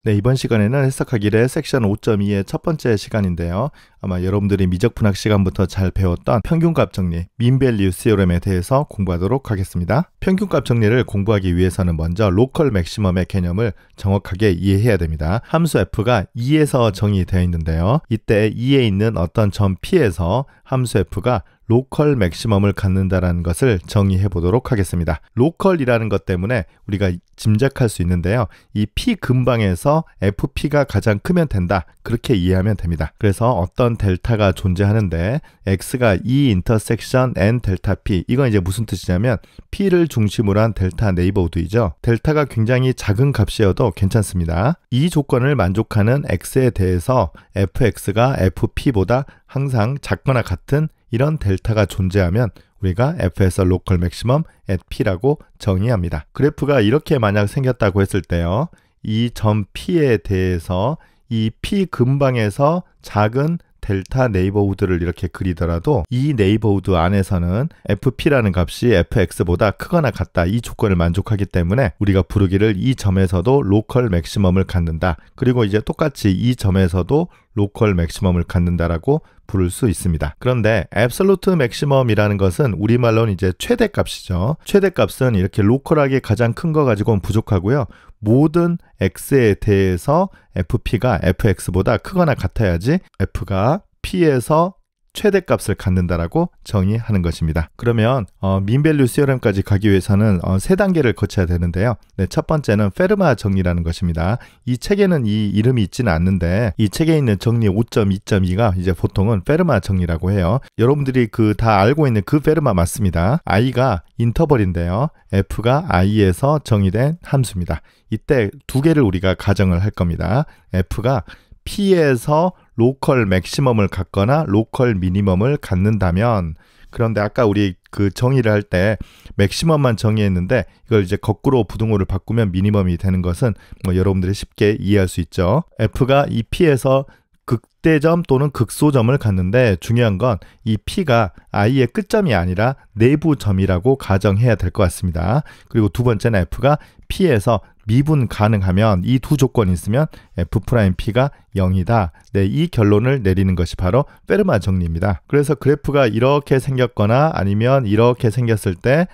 네, 이번 시간에는 해석하기의 섹션 5.2의 첫 번째 시간인데요. 아마 여러분들이 미적분학 시간부터 잘 배웠던 평균값 정리, mean value theorem에 대해서 공부하도록 하겠습니다. 평균값 정리를 공부하기 위해서는 먼저 로컬 맥시멈의 개념을 정확하게 이해해야 됩니다. 함수 f가 2에서 정의되어 있는데요. 이때 2에 있는 어떤 점 p에서 함수 f가 로컬 맥시멈을 갖는다라는 것을 정의해 보도록 하겠습니다. 로컬이라는 것 때문에 우리가 짐작할 수 있는데요. 이 p 근방에서 fp가 가장 크면 된다. 그렇게 이해하면 됩니다. 그래서 어떤 델타가 존재하는데 x가 E 인터섹션 n 델타 p, 이건 이제 무슨 뜻이냐면 p를 중심으로 한 델타 네이버후드이죠. 델타가 굉장히 작은 값이어도 괜찮습니다. 이 조건을 만족하는 x에 대해서 fx가 fp보다 항상 작거나 같은 이런 델타가 존재하면 우리가 f에서 로컬 맥시멈 at p라고 정의합니다. 그래프가 이렇게 만약 생겼다고 했을 때요. 이 점 p에 대해서 이 p 근방에서 작은 델타 네이버후드를 이렇게 그리더라도 이 네이버후드 안에서는 fp라는 값이 fx보다 크거나 같다, 이 조건을 만족하기 때문에 우리가 부르기를 이 점에서도 로컬 맥시멈을 갖는다. 그리고 이제 똑같이 이 점에서도 로컬 맥시멈을 갖는다라고 부를 수 있습니다. 그런데 absolute maximum이라는 것은 우리말로는 이제 최대값이죠. 최대값은 이렇게 로컬하게 가장 큰 거 가지고는 부족하고요. 모든 x에 대해서 fp가 fx보다 크거나 같아야지 f가 p에서 최대값을 갖는다라고 정의하는 것입니다. 그러면 mean value theorem까지 가기 위해서는 세 단계를 거쳐야 되는데요. 네, 첫 번째는 페르마 정리라는 것입니다. 이 책에는 이 이름이 있지는 않는데 이 책에 있는 정리 5.2.2가 이제 보통은 페르마 정리라고 해요. 여러분들이 다 알고 있는 그 페르마 맞습니다. i가 인터벌인데요. f가 i에서 정의된 함수입니다. 이때 두 개를 우리가 가정을 할 겁니다. f가 p에서 로컬 맥시멈을 갖거나 로컬 미니멈을 갖는다면, 그런데 아까 우리 정의를 할 때 맥시멈만 정의했는데 이걸 이제 거꾸로 부등호를 바꾸면 미니멈이 되는 것은 여러분들이 쉽게 이해할 수 있죠. f가 이 p에서 극대점 또는 극소점을 갖는데 중요한 건 이 p가 i의 끝점이 아니라 내부점이라고 가정해야 될 것 같습니다. 그리고 두 번째는 f가 p에서 미분 가능하면, 이 두 조건이 있으면 f'p가 0이다. 네, 이 결론을 내리는 것이 바로 페르마 정리입니다. 그래서 그래프가 이렇게 생겼거나 아니면 이렇게 생겼을 때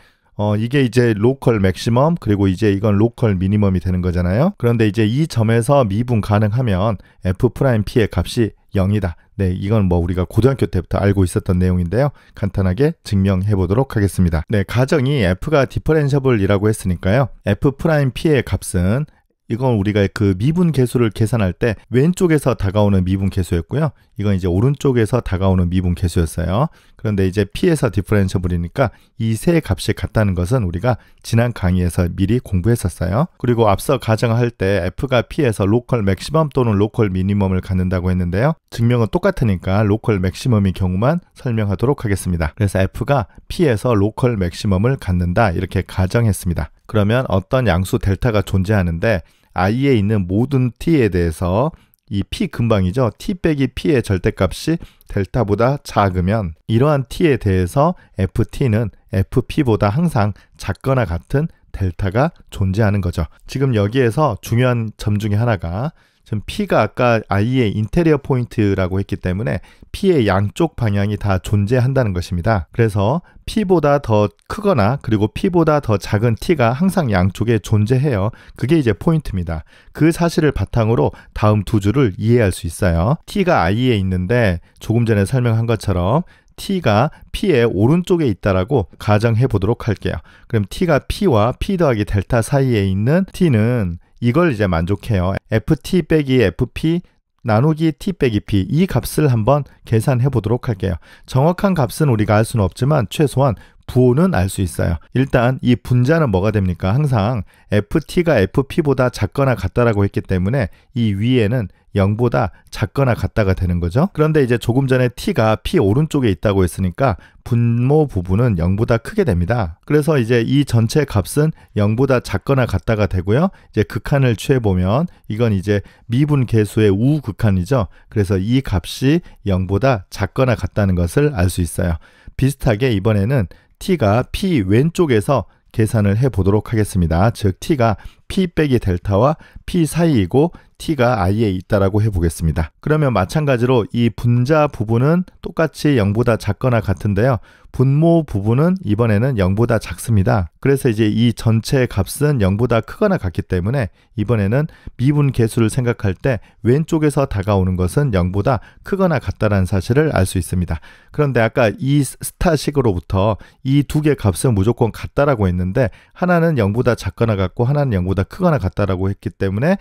이게 이제 로컬 맥시멈, 그리고 이제 이건 로컬 미니멈이 되는 거잖아요. 그런데 이제 이 점에서 미분 가능하면 f'p의 값이 0이다. 네, 이건 우리가 고등학교 때부터 알고 있었던 내용인데요. 간단하게 증명해 보도록 하겠습니다. 네, 가정이 f가 디퍼렌셔블이라고 했으니까요. f'p의 값은, 이건 우리가 미분 계수를 계산할 때 왼쪽에서 다가오는 미분 계수였고요. 이건 이제 오른쪽에서 다가오는 미분 계수였어요. 그런데 이제 p에서 디퍼렌셔블이니까 이 세 값이 같다는 것은 우리가 지난 강의에서 미리 공부했었어요. 그리고 앞서 가정할 때 f가 p에서 로컬 맥시멈 또는 로컬 미니멈을 갖는다고 했는데요. 증명은 똑같으니까 로컬 맥시멈의 경우만 설명하도록 하겠습니다. 그래서 f가 p에서 로컬 맥시멈을 갖는다, 이렇게 가정했습니다. 그러면 어떤 양수 델타가 존재하는데 i에 있는 모든 t에 대해서 이 p 근방이죠. t 빼기 p의 절대값이 델타보다 작으면 이러한 t에 대해서 ft는 fp보다 항상 작거나 같은 델타가 존재하는 거죠. 지금 여기에서 중요한 점 중에 하나가, 지금 p가 아까 i의 인테리어 포인트라고 했기 때문에 p의 양쪽 방향이 다 존재한다는 것입니다. 그래서 p보다 더 크거나 그리고 p보다 더 작은 t가 항상 양쪽에 존재해요. 그게 이제 포인트입니다. 그 사실을 바탕으로 다음 두 줄을 이해할 수 있어요. t가 i에 있는데 조금 전에 설명한 것처럼 t가 p의 오른쪽에 있다라고 가정해 보도록 할게요. 그럼 t가 p와 p 더하기 델타 사이에 있는 t는 이걸 이제 만족해요. ft 빼기 fp 나누기 t 빼기 p, 이 값을 한번 계산해 보도록 할게요. 정확한 값은 우리가 알 수는 없지만 최소한 부호는 알 수 있어요. 일단 이 분자는 뭐가 됩니까? 항상 ft가 fp보다 작거나 같다라고 했기 때문에 이 위에는 0보다 작거나 같다가 되는 거죠. 그런데 이제 조금 전에 t가 p 오른쪽에 있다고 했으니까 분모 부분은 0보다 크게 됩니다. 그래서 이제 이 전체 값은 0보다 작거나 같다가 되고요. 이제 극한을 취해보면 이건 이제 미분 계수의 우극한이죠. 그래서 이 값이 0보다 작거나 같다는 것을 알 수 있어요. 비슷하게 이번에는 t가 p 왼쪽에서 계산을 해 보도록 하겠습니다. 즉 t가 P 빼기 델타와 P 사이이고 T가 I에 있다라고 해보겠습니다. 그러면 마찬가지로 이 분자 부분은 똑같이 0보다 작거나 같은데요. 분모 부분은 이번에는 0보다 작습니다. 그래서 이제 이 전체 값은 0보다 크거나 같기 때문에 이번에는 미분 계수를 생각할 때 왼쪽에서 다가오는 것은 0보다 크거나 같다는 사실을 알 수 있습니다. 그런데 아까 이 스타식으로부터 이 두 개 값은 무조건 같다라고 했는데 하나는 0보다 작거나 같고 하나는 0보다 크거나 같다라고 했기 때문에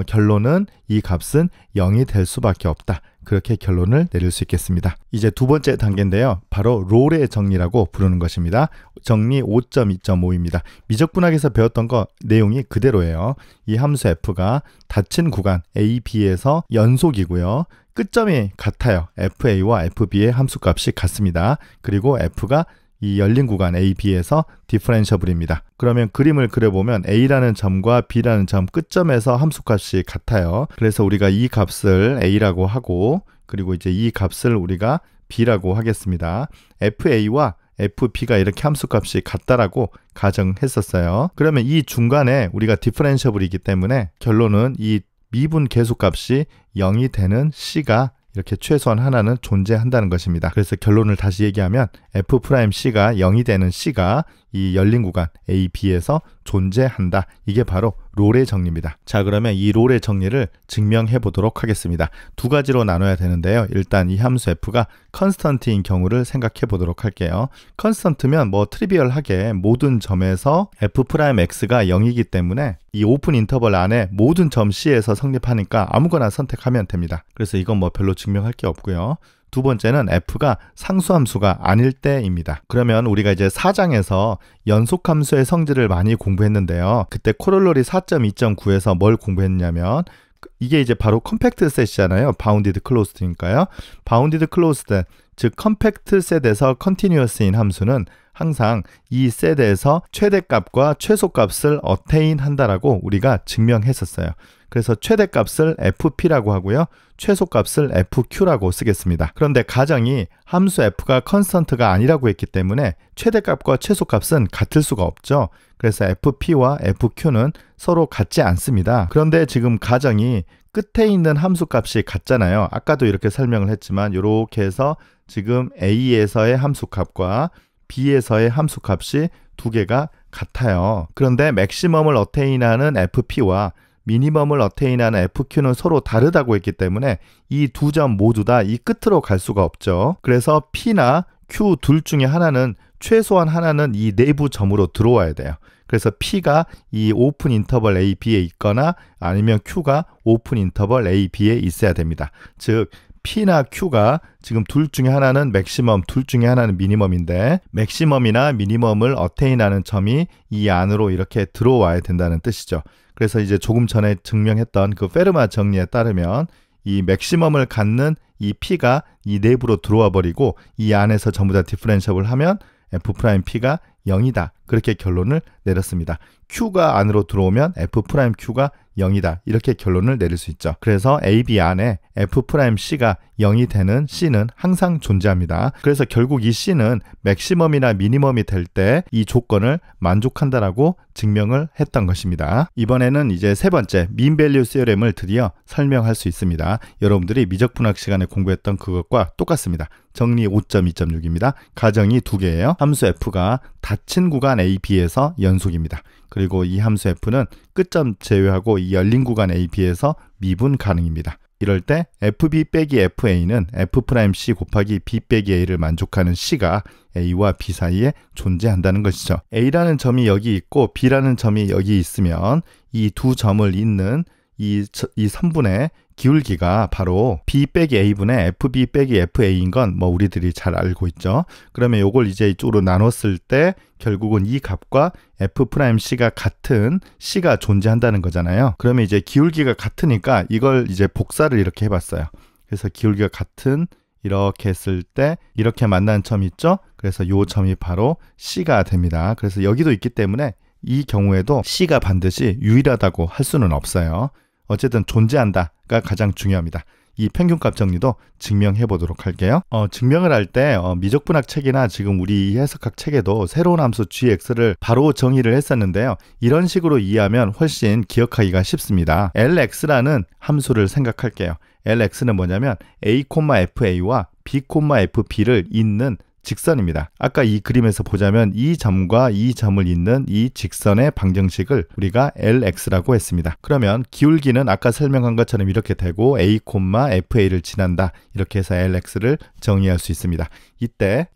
결론은 이 값은 0이 될 수밖에 없다. 그렇게 결론을 내릴 수 있겠습니다. 이제 두 번째 단계인데요. 바로 롤의 정리라고 부르는 것입니다. 정리 5.2.5입니다. 미적분학에서 배웠던 거 내용이 그대로예요. 이 함수 f가 닫힌 구간 a, b에서 연속이고요. 끝점이 같아요. fa와 fb의 함수값이 같습니다. 그리고 f가 이 열린 구간 A, B에서 디퍼런셔블입니다. 그러면 그림을 그려보면 A라는 점과 B라는 점 끝점에서 함수값이 같아요. 그래서 우리가 이 값을 A라고 하고 그리고 이제 이 값을 우리가 B라고 하겠습니다. FA와 FP가 이렇게 함수값이 같다라고 가정했었어요. 그러면 이 중간에 우리가 디퍼런셔블이기 때문에 결론은 이 미분 계수값이 0이 되는 C가 이렇게 최소한 하나는 존재한다는 것입니다. 그래서 결론을 다시 얘기하면 F'C가 0이 되는 C가 이 열린 구간 A, B에서 존재한다. 이게 바로 롤의 정리입니다. 자, 그러면 이 롤의 정리를 증명해 보도록 하겠습니다. 두 가지로 나눠야 되는데요. 일단 이 함수 f가 컨스턴트인 경우를 생각해 보도록 할게요. 컨스턴트면 뭐 트리비얼하게 모든 점에서 F'X가 0이기 때문에 이 오픈 인터벌 안에 모든 점 C에서 성립하니까 아무거나 선택하면 됩니다. 그래서 이건 뭐 별로 증명할 게 없고요. 두 번째는 f가 상수함수가 아닐 때입니다. 그러면 우리가 이제 4장에서 연속함수의 성질을 많이 공부했는데요. 그때 코롤러리 4.2.9에서 뭘 공부했냐면 이게 이제 바로 컴팩트 셋이잖아요. 바운디드 클로스드니까요. 바운디드 클로스드, 즉 컴팩트 셋에서 컨티뉴어스인 함수는 항상 이 셋에서 최대값과 최소값을 어테인 한다라고 우리가 증명했었어요. 그래서 최대값을 fp라고 하고요. 최소값을 fq라고 쓰겠습니다. 그런데 가정이 함수 f가 컨스턴트가 아니라고 했기 때문에 최대값과 최소값은 같을 수가 없죠. 그래서 fp와 fq는 서로 같지 않습니다. 그런데 지금 가정이 끝에 있는 함수값이 같잖아요. 아까도 이렇게 설명을 했지만 이렇게 해서 지금 a에서의 함수값과 b에서의 함수값이 두 개가 같아요. 그런데 맥시멈을 어테인하는 fp와 미니멈을 어테인하는 FQ는 서로 다르다고 했기 때문에 이 두 점 모두 다 이 끝으로 갈 수가 없죠. 그래서 P나 Q 둘 중에 하나는 최소한 하나는 이 내부 점으로 들어와야 돼요. 그래서 P가 이 오픈 인터벌 A, B에 있거나 아니면 Q가 오픈 인터벌 A, B에 있어야 됩니다. 즉 P나 Q가 지금 둘 중에 하나는 맥시멈, 둘 중에 하나는 미니멈인데 맥시멈이나 미니멈을 어테인하는 점이 이 안으로 이렇게 들어와야 된다는 뜻이죠. 그래서 이제 조금 전에 증명했던 그 페르마 정리에 따르면 이 맥시멈을 갖는 이 P가 이 내부로 들어와 버리고 이 안에서 전부 다 디퍼런셔블 하면 F'P가 0이다. 그렇게 결론을 내렸습니다. Q가 안으로 들어오면 F'Q가 0이다. 이렇게 결론을 내릴 수 있죠. 그래서 AB 안에 F'C가 0이 되는 C는 항상 존재합니다. 그래서 결국 이 C는 맥시멈이나 미니멈이 될 때 이 조건을 만족한다라고 증명을 했던 것입니다. 이번에는 이제 세 번째 민 밸류 시어렘을 드디어 설명할 수 있습니다. 여러분들이 미적분학 시간에 공부했던 그것과 똑같습니다. 정리 5.2.6입니다. 가정이 두 개예요. 함수 f가 닫힌 구간 A, B에서 연속입니다. 그리고 이 함수 f는 끝점 제외하고 이 열린 구간 A, B에서 미분 가능입니다. 이럴 때 fb 빼기 fa는 f'c 곱하기 b 빼기 a를 만족하는 c가 a와 b 사이에 존재한다는 것이죠. a라는 점이 여기 있고 b라는 점이 여기 있으면 이 두 점을 잇는 이 선분의 기울기가 바로 b 빼기 a분의 fb 빼기 fa인 건 뭐 우리들이 잘 알고 있죠. 그러면 이걸 이제 이쪽으로 나눴을 때 결국은 이 값과 f'c가 같은 c가 존재한다는 거잖아요. 그러면 이제 기울기가 같으니까 이걸 이제 복사를 이렇게 해봤어요. 그래서 기울기가 같은 이렇게 했을 때 이렇게 만난 점 있죠. 그래서 이 점이 바로 c가 됩니다. 그래서 여기도 있기 때문에 이 경우에도 c가 반드시 유일하다고 할 수는 없어요. 어쨌든 존재한다가 가장 중요합니다. 이 평균값 정리도 증명해 보도록 할게요. 증명을 할 때 미적분학 책이나 지금 우리 해석학 책에도 새로운 함수 gx를 바로 정의를 했었는데요. 이런 식으로 이해하면 훨씬 기억하기가 쉽습니다. lx라는 함수를 생각할게요. lx는 뭐냐면 a,fa와 b,fb를 잇는 직선입니다. 아까 이 그림에서 보자면 이 점과 이 점을 잇는 이 직선의 방정식을 우리가 LX라고 했습니다. 그러면 기울기는 아까 설명한 것처럼 이렇게 되고 A, FA를 지난다. 이렇게 해서 LX를 정의할 수 있습니다. 이때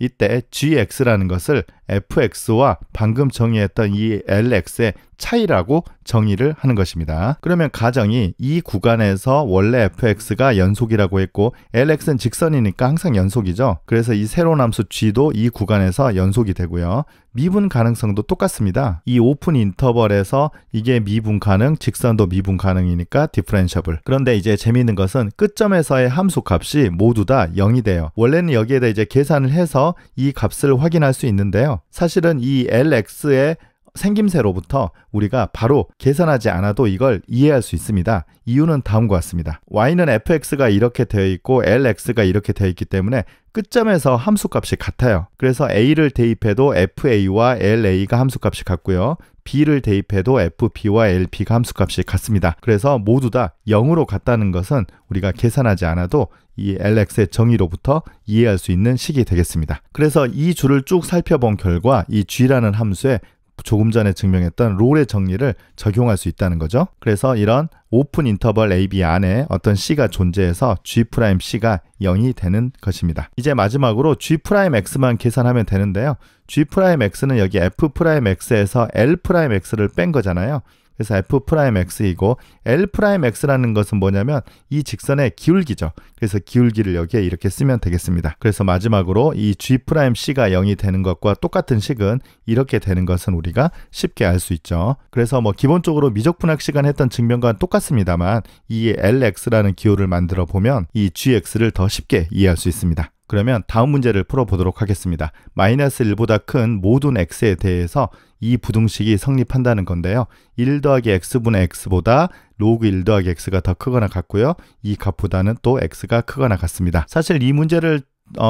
GX라는 것을 FX와 방금 정의했던 이 LX의 차이라고 정의를 하는 것입니다. 그러면 가정이 이 구간에서 원래 fx가 연속이라고 했고 LX는 직선이니까 항상 연속이죠. 그래서 이 새로운 함수 g도 이 구간에서 연속이 되고요. 미분 가능성도 똑같습니다. 이 오픈 인터벌에서 이게 미분 가능, 직선도 미분 가능이니까 디퍼런셔블. 그런데 이제 재미있는 것은 끝점에서의 함수 값이 모두 다 0이 돼요. 원래는 여기에다 이제 계산을 해서 이 값을 확인할 수 있는데요. 사실은 이 LX의 생김새로부터 우리가 바로 계산하지 않아도 이걸 이해할 수 있습니다. 이유는 다음과 같습니다. y는 fx가 이렇게 되어 있고 lx가 이렇게 되어 있기 때문에 끝점에서 함수값이 같아요. 그래서 a를 대입해도 fa와 la가 함수값이 같고요. b를 대입해도 fb와 lb가 함수값이 같습니다. 그래서 모두 다 0으로 같다는 것은 우리가 계산하지 않아도 이 lx의 정의로부터 이해할 수 있는 식이 되겠습니다. 그래서 이 줄을 쭉 살펴본 결과 이 g라는 함수에 조금 전에 증명했던 롤의 정리를 적용할 수 있다는 거죠. 그래서 이런 오픈 인터벌 AB 안에 어떤 C가 존재해서 G'C가 0이 되는 것입니다. 이제 마지막으로 G'X만 계산하면 되는데요. G'X는 여기 F'X에서 L'X를 뺀 거잖아요. 그래서 F'X이고 L'X라는 것은 뭐냐면 이 직선의 기울기죠. 그래서 기울기를 여기에 이렇게 쓰면 되겠습니다. 그래서 마지막으로 이 G'C가 0이 되는 것과 똑같은 식은 이렇게 되는 것은 우리가 쉽게 알 수 있죠. 그래서 기본적으로 미적분학 시간 했던 증명과는 똑같습니다만 이 LX라는 기호를 만들어 보면 이 GX를 더 쉽게 이해할 수 있습니다. 그러면 다음 문제를 풀어보도록 하겠습니다. 마이너스 1보다 큰 모든 x에 대해서 이 부등식이 성립한다는 건데요. 1 더하기 x분의 x보다 로그 1 더하기 x가 더 크거나 같고요. 이 값보다는 또 x가 크거나 같습니다. 사실 이 문제를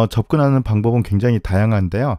접근하는 방법은 굉장히 다양한데요.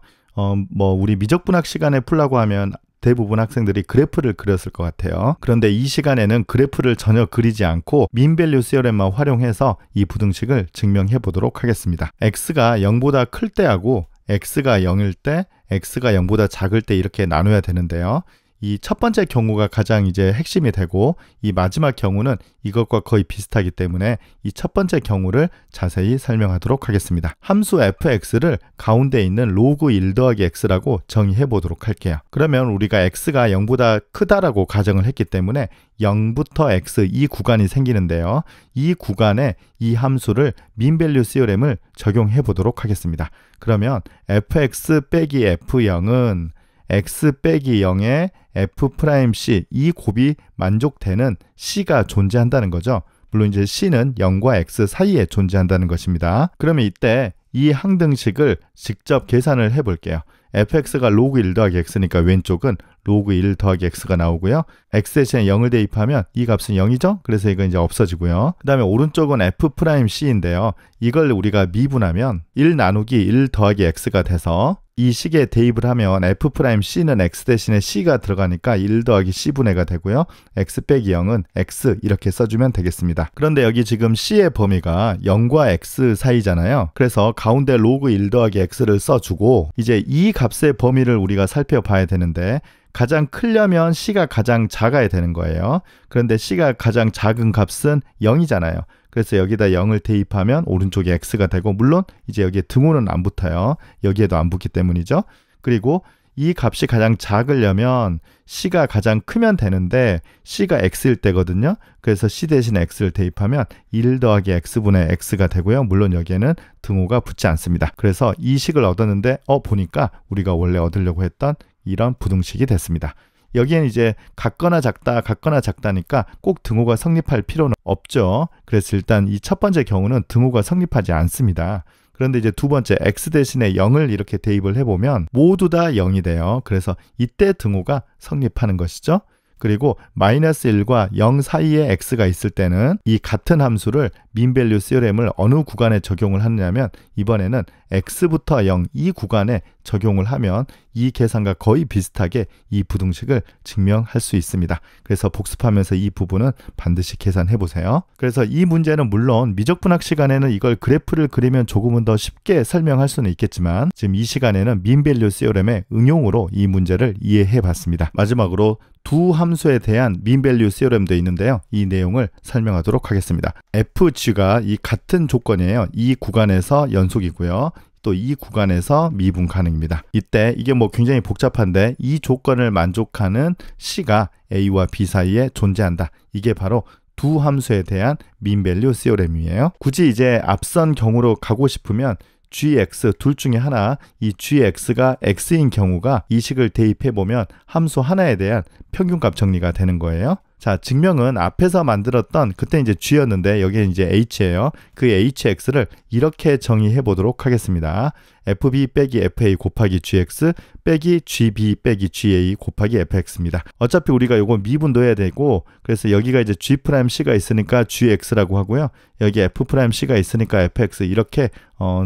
우리 미적분학 시간에 풀라고 하면 대부분 학생들이 그래프를 그렸을 것 같아요. 그런데 이 시간에는 그래프를 전혀 그리지 않고 민밸류 시어렘만 활용해서 이 부등식을 증명해 보도록 하겠습니다. x가 0보다 클 때하고 x가 0일 때, x가 0보다 작을 때 이렇게 나눠야 되는데요. 이 첫 번째 경우가 가장 이제 핵심이 되고 이 마지막 경우는 이것과 거의 비슷하기 때문에 이 첫 번째 경우를 자세히 설명하도록 하겠습니다. 함수 fx를 가운데 있는 로그 1 더하기 x라고 정의해 보도록 할게요. 그러면 우리가 x가 0보다 크다라고 가정을 했기 때문에 0부터 x 이 구간이 생기는데요. 이 구간에 이 함수를 민밸류 시어렘을 적용해 보도록 하겠습니다. 그러면 fx 빼기 f0은 x 빼기 0에 f'c 이 곱이 만족되는 c가 존재한다는 거죠. 물론 이제 c는 0과 x 사이에 존재한다는 것입니다. 그러면 이때 이 항등식을 직접 계산을 해 볼게요. fx가 로그 1 더하기 x니까 왼쪽은 로그 1 더하기 x가 나오고요. x 대신에 0을 대입하면 이 값은 0이죠. 그래서 이건 이제 없어지고요. 그 다음에 오른쪽은 f'c인데요. 이걸 우리가 미분하면 1 나누기 1 더하기 x가 돼서 이 식에 대입을 하면 f'c는 x 대신에 c가 들어가니까 1 더하기 c분의가 되고요. x 빼기 0은 x 이렇게 써주면 되겠습니다. 그런데 여기 지금 c의 범위가 0과 x 사이잖아요. 그래서 가운데 로그 1 더하기 x를 써주고 이제 이 값의 범위를 우리가 살펴봐야 되는데 가장 크려면 c가 가장 작아야 되는 거예요. 그런데 c가 가장 작은 값은 0이잖아요. 그래서 여기다 0을 대입하면 오른쪽에 x가 되고 물론 이제 여기에 등호는 안 붙어요. 여기에도 안 붙기 때문이죠. 그리고 이 값이 가장 작으려면 c가 가장 크면 되는데 c가 x일 때거든요. 그래서 c 대신에 x를 대입하면 1 더하기 x분의 x가 되고요. 물론 여기에는 등호가 붙지 않습니다. 그래서 이 식을 얻었는데 보니까 우리가 원래 얻으려고 했던 이런 부등식이 됐습니다. 여기엔 이제 같거나 작다니까 꼭 등호가 성립할 필요는 없죠. 그래서 일단 이 첫 번째 경우는 등호가 성립하지 않습니다. 그런데 이제 두 번째 x 대신에 0을 이렇게 대입을 해보면 모두 다 0이 돼요. 그래서 이때 등호가 성립하는 것이죠. 그리고 마이너스 1과 0 사이에 x가 있을 때는 이 같은 함수를 민밸류 시오렘을 어느 구간에 적용을 하느냐면 이번에는 x부터 0 이 구간에 적용을 하면 이 계산과 거의 비슷하게 이 부등식을 증명할 수 있습니다. 그래서 복습하면서 이 부분은 반드시 계산해 보세요. 그래서 이 문제는 물론 미적분학 시간에는 이걸 그래프를 그리면 조금은 더 쉽게 설명할 수는 있겠지만 지금 이 시간에는 민밸류 시오렘의 응용으로 이 문제를 이해해 봤습니다. 마지막으로 두 함수에 대한 민밸류 시오렘도 있는데요. 이 내용을 설명하도록 하겠습니다. fg가 이 같은 조건이에요. 이 구간에서 연속이고요. 또 이 구간에서 미분 가능입니다. 이때 이게 뭐 굉장히 복잡한데 이 조건을 만족하는 c가 a와 b 사이에 존재한다. 이게 바로 두 함수에 대한 민밸류 시오렘이에요. 굳이 이제 앞선 경우로 가고 싶으면 gx 둘 중에 하나, 이 gx가 x인 경우가 이 식을 대입해 보면 함수 하나에 대한 평균값 정리가 되는 거예요. 자, 증명은 앞에서 만들었던 그때 이제 g였는데 여기에 이제 h예요. 그 hx를 이렇게 정의해 보도록 하겠습니다. fb 빼기 fa 곱하기 gx 빼기 gb 빼기 ga 곱하기 fx입니다. 어차피 우리가 요거 미분도 해야 되고 그래서 여기가 이제 g'c가 있으니까 gx라고 하고요. 여기 f'c가 있으니까 fx 이렇게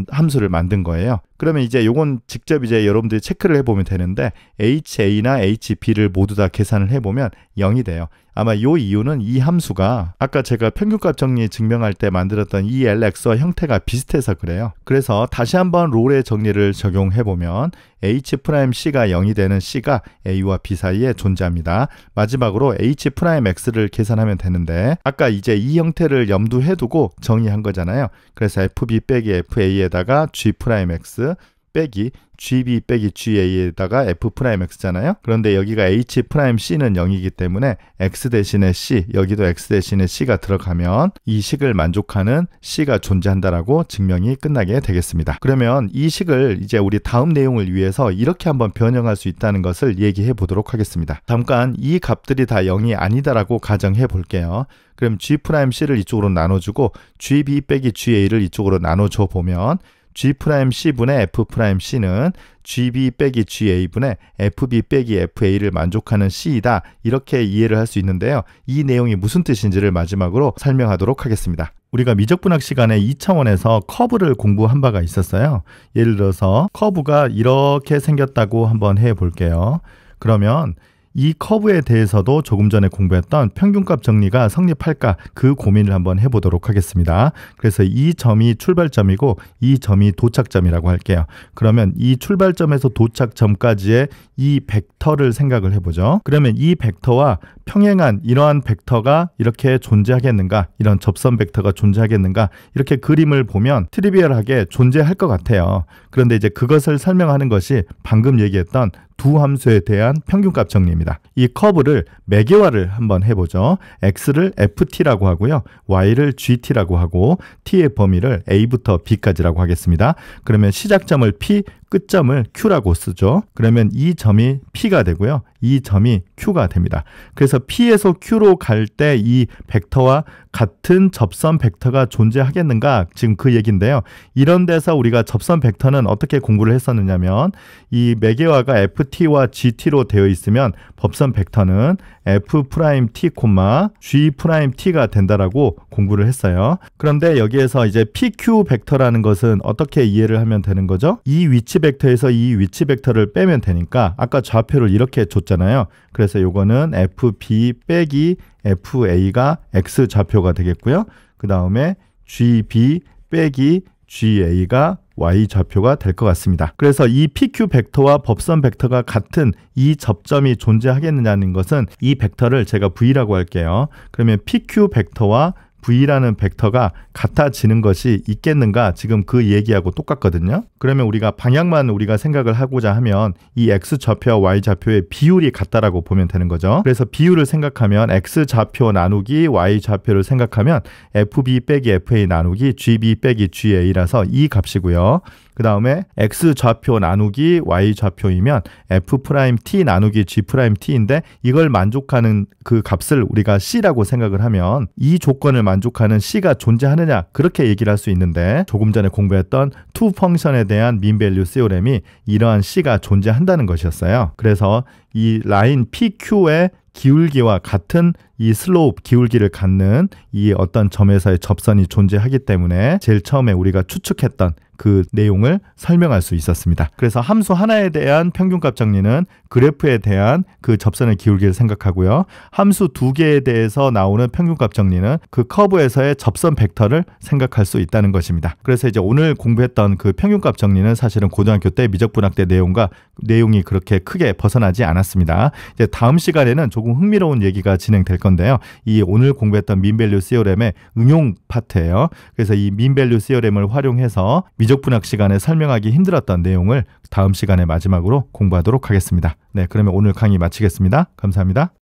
함수를 만든 거예요. 그러면 이제 요건 직접 이제 여러분들이 체크를 해보면 되는데 ha나 hb를 모두 다 계산을 해보면 0이 돼요. 아마 요 이유는 이 함수가 아까 제가 평균값 정리 증명할 때 만들었던 이 LX와 형태가 비슷해서 그래요. 그래서 다시 한번 롤의 정리를 적용해보면 h'c가 0이 되는 c가 a와 b 사이에 존재합니다. 마지막으로 h'x를 계산하면 되는데 아까 이제 이 형태를 염두해 두고 정의한 거잖아요. 그래서 fb 빼기 fa에다가 g'x 빼기 gb 빼기 ga에다가 f'x잖아요. 그런데 여기가 h'c는 0이기 때문에 x 대신에 c, 여기도 x 대신에 c가 들어가면 이 식을 만족하는 c가 존재한다라고 증명이 끝나게 되겠습니다. 그러면 이 식을 이제 우리 다음 내용을 위해서 이렇게 한번 변형할 수 있다는 것을 얘기해 보도록 하겠습니다. 잠깐 이 값들이 다 0이 아니다라고 가정해 볼게요. 그럼 g'c를 이쪽으로 나눠주고 gb 빼기 ga를 이쪽으로 나눠줘 보면 g'c분의 f'c는 gb 빼기 ga분의 fb 빼기 fa를 만족하는 c이다. 이렇게 이해를 할 수 있는데요. 이 내용이 무슨 뜻인지를 마지막으로 설명하도록 하겠습니다. 우리가 미적분학 시간에 2차원에서 커브를 공부한 바가 있었어요. 예를 들어서 커브가 이렇게 생겼다고 한번 해볼게요. 그러면 이 커브에 대해서도 조금 전에 공부했던 평균값 정리가 성립할까 그 고민을 한번 해보도록 하겠습니다. 그래서 이 점이 출발점이고 이 점이 도착점이라고 할게요. 그러면 이 출발점에서 도착점까지의 이 벡터를 생각을 해보죠. 그러면 이 벡터와 평행한 이러한 벡터가 이렇게 존재하겠는가, 이런 접선 벡터가 존재하겠는가, 이렇게 그림을 보면 트리비얼하게 존재할 것 같아요. 그런데 이제 그것을 설명하는 것이 방금 얘기했던 두 함수에 대한 평균값 정리입니다. 이 커브를 매개화를 한번 해보죠. x를 ft라고 하고요. y를 gt라고 하고 t의 범위를 a부터 b까지라고 하겠습니다. 그러면 시작점을 p, 끝점을 q라고 쓰죠. 그러면 이 점이 p가 되고요. 이 점이 q가 됩니다. 그래서 p에서 q로 갈 때 이 벡터와 같은 접선 벡터가 존재하겠는가? 지금 그 얘기인데요. 이런 데서 우리가 접선 벡터는 어떻게 공부를 했었느냐면 이 매개화가 ft와 gt로 되어 있으면 법선 벡터는 f't, g't가 된다라고 공부를 했어요. 그런데 여기에서 이제 pq 벡터라는 것은 어떻게 이해를 하면 되는 거죠? 이 위치 벡터에서 이 위치 벡터를 빼면 되니까 아까 좌표를 이렇게 줬잖아요. 그래서 요거는 fb 빼기 fa가 x 좌표가 되겠고요. 그 다음에 gb 빼기 ga가 y 좌표가 될 것 같습니다. 그래서 이 pq 벡터와 법선 벡터가 같은 이 접점이 존재하겠느냐는 것은 이 벡터를 제가 v라고 할게요. 그러면 pq 벡터와 v라는 벡터가 같아지는 것이 있겠는가? 지금 그 얘기하고 똑같거든요. 그러면 우리가 방향만 우리가 생각을 하고자 하면 이 x 좌표와 y 좌표의 비율이 같다라고 보면 되는 거죠. 그래서 비율을 생각하면 x 좌표 나누기 y 좌표를 생각하면 fb 빼기 fa 나누기 gb 빼기 ga라서 이 값이고요. 그 다음에 x 좌표 나누기 y 좌표이면 f't 나누기 g't인데 이걸 만족하는 그 값을 우리가 c라고 생각을 하면 이 조건을 만족하는 c가 존재하느냐 그렇게 얘기를 할 수 있는데 조금 전에 공부했던 투 펑션에 대한 민밸류 시오렘이 이러한 c가 존재한다는 것이었어요. 그래서 이 라인 PQ의 기울기와 같은 이 슬로우 기울기를 갖는 이 어떤 점에서의 접선이 존재하기 때문에 제일 처음에 우리가 추측했던 그 내용을 설명할 수 있었습니다. 그래서 함수 하나에 대한 평균값 정리는 그래프에 대한 그 접선의 기울기를 생각하고요. 함수 두 개에 대해서 나오는 평균값 정리는 그 커브에서의 접선 벡터를 생각할 수 있다는 것입니다. 그래서 이제 오늘 공부했던 그 평균값 정리는 사실은 고등학교 때 미적분학 때 내용이 그렇게 크게 벗어나지 않았습니다. 이제 다음 시간에는 조금 흥미로운 얘기가 진행될 건데요. 이 오늘 공부했던 민밸류 시어렘의 응용 파트예요. 그래서 이 민밸류 시어렘을 활용해서 미적분학 시간에 설명하기 힘들었던 내용을 다음 시간에 마지막으로 공부하도록 하겠습니다. 네, 그러면 오늘 강의 마치겠습니다. 감사합니다.